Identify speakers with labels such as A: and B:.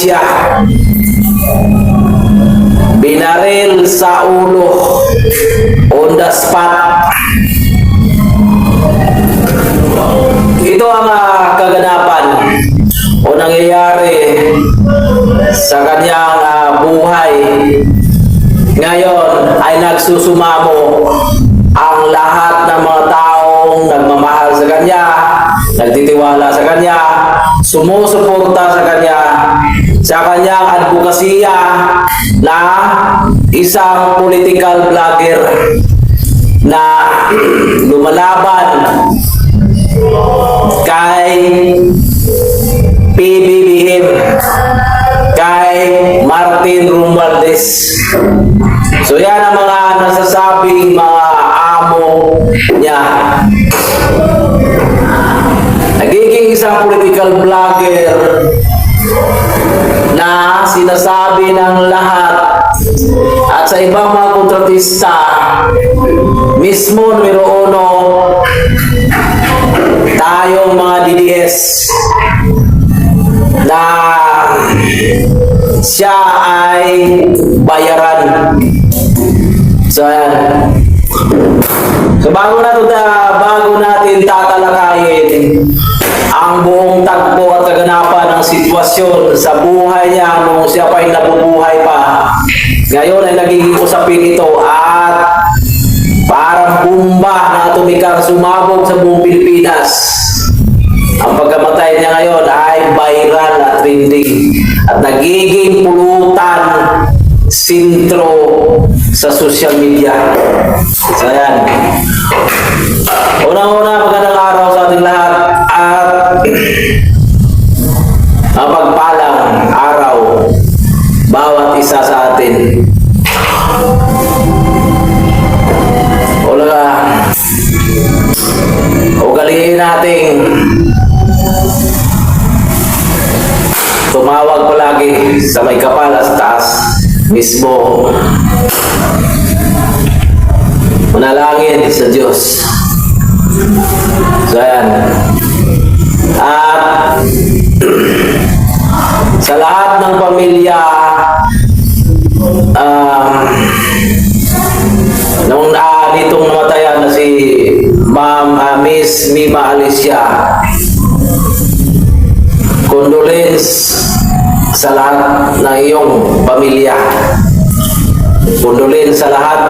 A: Alicia. Binaril sa ulo on the spot. Ito ang kaganapan o nangyayari sa kanyang buhay. Ngayon ay nagsusumamo ang lahat ng mga taong nagmamahal sa kanya, nagtitiwala sa kanya, sumusuporta sa kanyang advokasya na isang political vlogger na lumalaban kay PBBM, kay Martin Romualdez. So yan ang mga nasasabing mga amo niya. Nagiging isang political vlogger na sinasabi ng lahat at sa ibang mga kontratista, mismo numero 1 tayong mga DDS na siya ay bayaran. So ayan. So bago natin tatalakayin ang buong tagpo at kaganapan ng sitwasyon sa buhay niya nung siya pa ay nabubuhay pa, ngayon ay nagiging usapin ito at parang bomba na atomikang sumabog sa buong Pilipinas. Ang pagkamatay niya ngayon ay viral at trending at nagiging pulutan, sentro sa social media. So yan. Unang-una, magandang araw sa ating lahat at mapagpalang araw bawat isa sa atin. Ugaliin nating tumawag palagi sa may kapal sa taas mismo. Manalangin sa Diyos. So ayan. At sa lahat ng pamilya nung nitong namatayan na si Miss Mima Alicia, condolence sa lahat ng iyong pamilya. Condolence sa lahat